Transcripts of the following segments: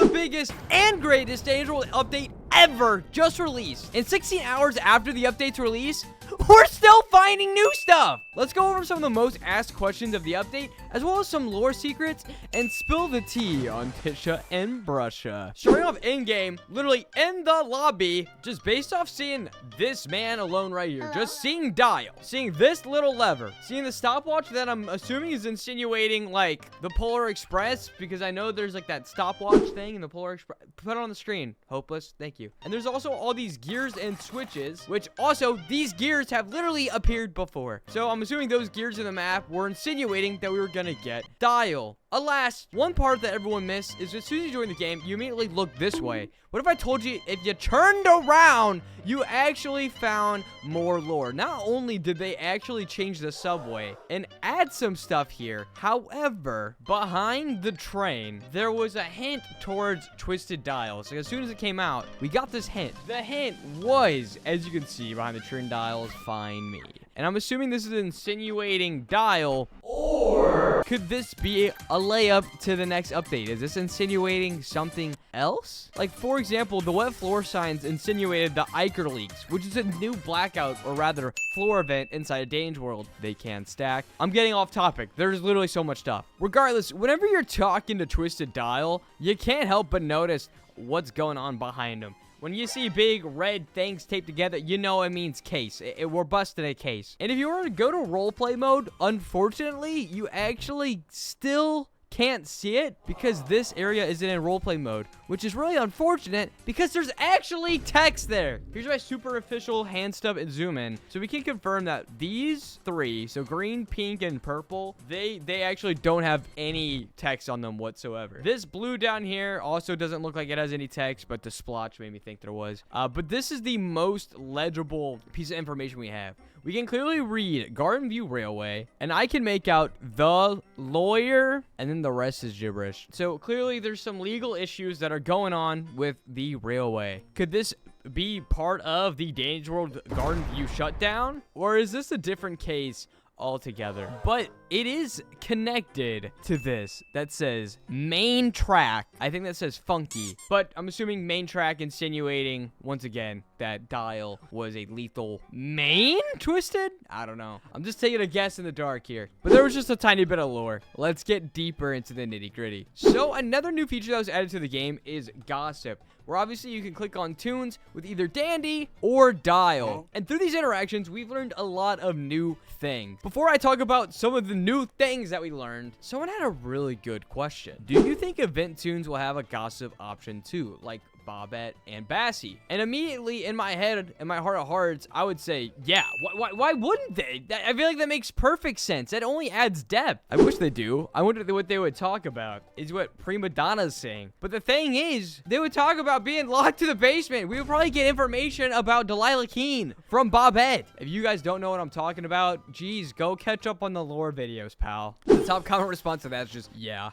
the biggest and greatest Danger World update ever just released. And 16 hours after the update's release, we're still finding new stuff. Let's go over some of the most asked questions of the update, as well as some lore secrets, and spill the tea on Tisha and Brusha. Starting off in-game, literally in the lobby, just based off seeing this man alone right here, just seeing Dyle, seeing this little lever, seeing the stopwatch that I'm assuming is insinuating like the Polar Express, because I know there's like that stopwatch thing in the Polar Express. Put it on the screen. Hopeless. Thank you. And there's also all these gears and switches, which also these gears have literally appeared before. So I'm assuming those gears in the map were insinuating that we were gonna get Dyle. Alas, one part that everyone missed is as soon as you join the game, you immediately look this way. What if I told you if you turned around, you actually found more lore? Not only did they actually change the subway and add some stuff here, however, behind the train, there was a hint towards twisted dials. So as soon as it came out, we got this hint. The hint was, as you can see behind the train dials, find me. And I'm assuming this is insinuating Dyle, or could this be a layup to the next update? Is this insinuating something else? Like, for example, the wet floor signs insinuated the Ichor leaks, which is a new blackout, or rather, floor event inside a Danger World. They can stack. I'm getting off topic. There's literally so much stuff. Regardless, whenever you're talking to Twisted Dyle, you can't help but notice what's going on behind him. When you see big red things taped together, you know it means case. We're busting a case. And if you were to go to roleplay mode, unfortunately, you actually still can't see it because this area isn't in roleplay mode, which is really unfortunate because there's actually text there. Here's my super official hand stub and zoom in. So we can confirm that these three, so green, pink, and purple, they actually don't have any text on them whatsoever. This blue down here also doesn't look like it has any text, but the splotch made me think there was. But this is the most legible piece of information we have. We can clearly read Garden View Railway, and I can make out the lawyer, and then the rest is gibberish. So clearly there's some legal issues that are going on with the railway. Could this be part of the Danger World Garden View shutdown? Or is this a different case altogether? But it is connected to this that says main track. I think that says funky, but I'm assuming main track insinuating once again that Dyle was a lethal main twisted. I don't know. I'm just taking a guess in the dark here, but there was just a tiny bit of lore. Let's get deeper into the nitty gritty. So another new feature that was added to the game is gossip, where obviously you can click on tunes with either Dandy or Dyle. And through these interactions, we've learned a lot of new things. Before I talk about some of the new things that we learned, someone had a really good question. Do you think event tunes will have a gossip option too, like Bobette and Bassie? And immediately in my head, in my heart of hearts, I would say, yeah, why wouldn't they? I feel like that makes perfect sense. That only adds depth. I wish they do. I wonder what they would talk about is what Prima Donna's saying. But the thing is, they would talk about being locked to the basement. We would probably get information about Delilah Keene from Bobette. If you guys don't know what I'm talking about, geez, go catch up on the lore videos, pal. The top comment response to that is just, yeah.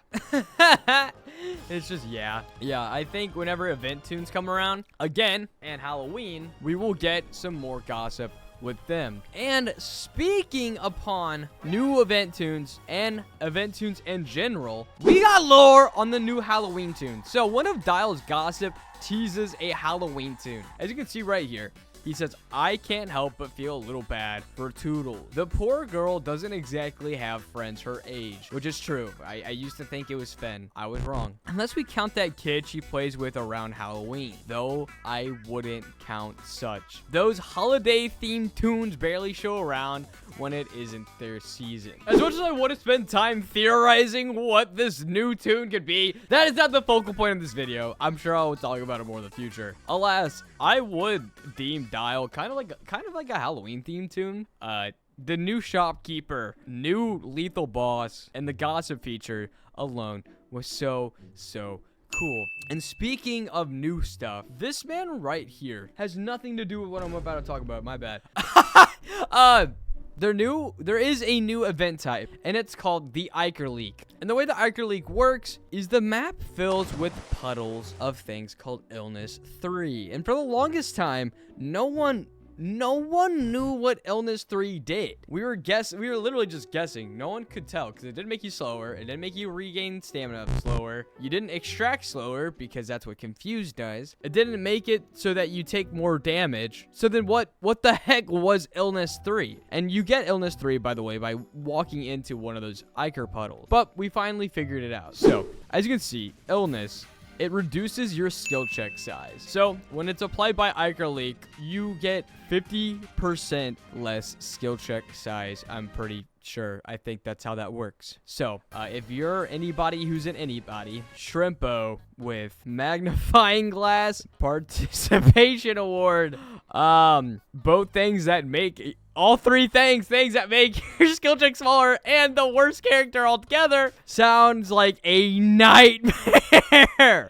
It's just, yeah. Yeah, I think whenever event tunes come around again and Halloween, we will get some more gossip with them. And speaking upon new event tunes and event tunes in general, we got lore on the new Halloween tune. So one of Dyle's gossip teases a Halloween tune. As you can see right here, he says, I can't help but feel a little bad for Toodle. The poor girl doesn't exactly have friends her age, which is true. I used to think it was Fen. I was wrong. Unless we count that kid she plays with around Halloween, though I wouldn't count such. Those holiday-themed tunes barely show around when it isn't their season. As much as I want to spend time theorizing what this new tune could be, that is not the focal point of this video. I'm sure I will talk about it more in the future. Alas, I would deem Dyle kind of like a Halloween themed tune. The new shopkeeper, new lethal boss, and the gossip feature alone was so cool. And speaking of new stuff, this man right here has nothing to do with what I'm about to talk about. My bad. There is a new event type, and it's called the Ichor leak. And the way the Ichor leak works is the map fills with puddles of things called Illness 3. And for the longest time, no one no one knew what illness 3 did. We were literally just guessing. No one could tell because it didn't make you slower. It didn't make you regain stamina slower. You didn't extract slower because that's what Confused does. It didn't make it so that you take more damage. So then what the heck was illness 3? And you get illness 3, by the way, by walking into one of those Ichor puddles. But we finally figured it out. So as you can see, illness, it reduces your skill check size. So when it's applied by Ichor Leak, you get 50% less skill check size. I'm pretty sure. I think that's how that works. So if you're anybody who's an anybody, Shrimpo with magnifying glass participation award, both things that make all three things that make your skill check smaller and the worst character altogether, sounds like a nightmare.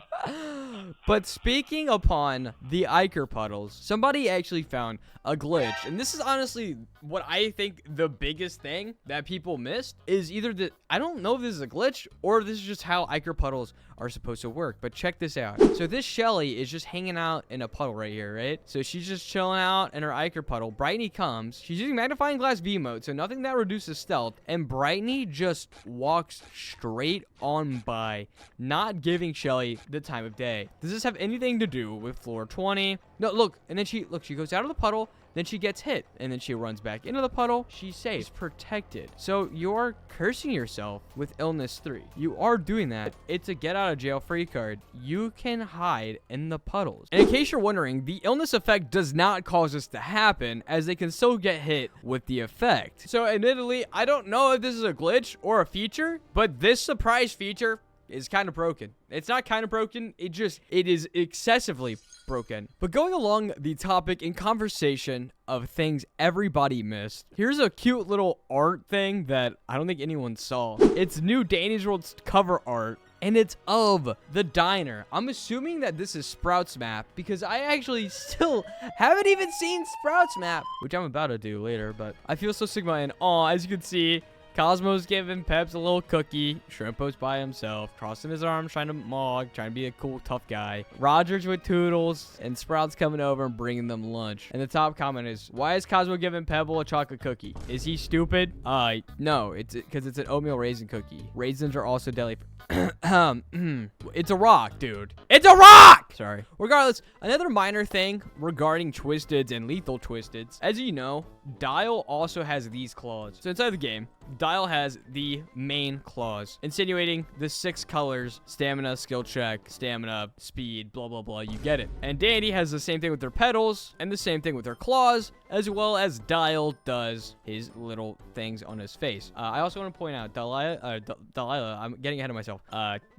But speaking upon the Ichor puddles, somebody actually found a glitch. And this is honestly what I think the biggest thing that people missed is either that I don't know if this is a glitch or this is just how Ichor puddles are supposed to work. But check this out. So this Shelly is just hanging out in a puddle right here, right? So she's just chilling out in her Ichor puddle. Brightney comes. She's using magnifying glass V mode, so nothing that reduces stealth. And Brightney just walks straight on by, not giving Shelly the time of day. Does this have anything to do with floor 20? No, look. And then she goes out of the puddle. Then she gets hit, and then she runs back into the puddle. She's safe. She's protected. So you're cursing yourself with illness 3. You are doing that. It's a get out of jail free card. You can hide in the puddles. And in case you're wondering, the illness effect does not cause this to happen, as they can still get hit with the effect. So admittedly, I don't know if this is a glitch or a feature, but this surprise feature is kind of broken. It's not kind of broken. It is excessively broken. But going along the topic and conversation of things everybody missed, here's a cute little art thing that I don't think anyone saw. It's new Danny's World's cover art, and it's of the diner. I'm assuming that this is Sprout's map because I actually still haven't even seen Sprout's map, which I'm about to do later, but I feel so Sigma and as you can see, Cosmo's giving Peps a little cookie. Shrimpo's by himself, crossing his arms, trying to be a cool, tough guy. Roger's with Toodles, and Sprout's coming over and bringing them lunch. And the top comment is, why is Cosmo giving Pebble a chocolate cookie? Is he stupid? No, it's because it's an oatmeal raisin cookie. Raisins are also deli. It's a rock, dude. It's a rock! Sorry. Regardless, another minor thing regarding Twisteds and Lethal Twisteds. As you know, Dyle also has these claws. So inside the game, Dyle has the main claws, insinuating the 6 colors: stamina, skill check, stamina, speed, blah, blah, blah. You get it. And Danny has the same thing with their petals and the same thing with their claws, as well as Dyle does his little things on his face. I also want to point out, Delilah, I'm getting ahead of myself.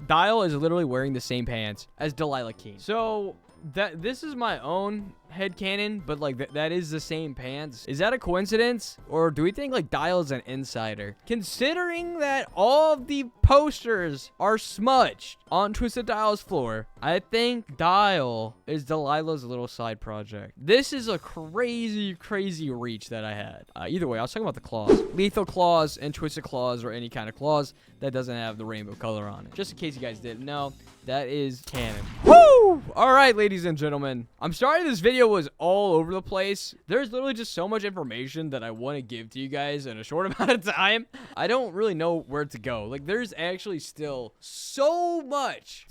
Dyle is literally wearing the same pants as Delilah King. So this is my own headcanon, but like that is the same pants. Is that a coincidence, or do we think like Dyle's an insider? Considering that all of the posters are smudged on Twisted Dyle's floor, I think Dyle is Delilah's little side project. This is a crazy reach that I had. Either way, I was talking about the claws. Lethal claws and Twisted claws, or any kind of claws that doesn't have the rainbow color on it. Just in case you guys didn't know, that is canon. Woo! All right, ladies and gentlemen, I'm sorry this video was all over the place. There's literally just so much information that I want to give to you guys in a short amount of time. I don't really know where to go. Like, there's actually still so much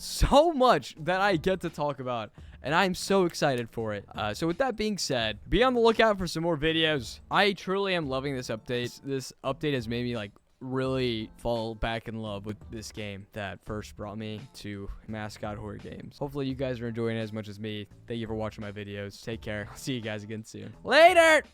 that I get to talk about, and I'm so excited for it. So with that being said, be on the lookout for some more videos. I truly am loving this update. This update has made me like really fall back in love with this game that first brought me to mascot horror games. Hopefully you guys are enjoying it as much as me. Thank you for watching my videos. Take care. See you guys again soon. Later!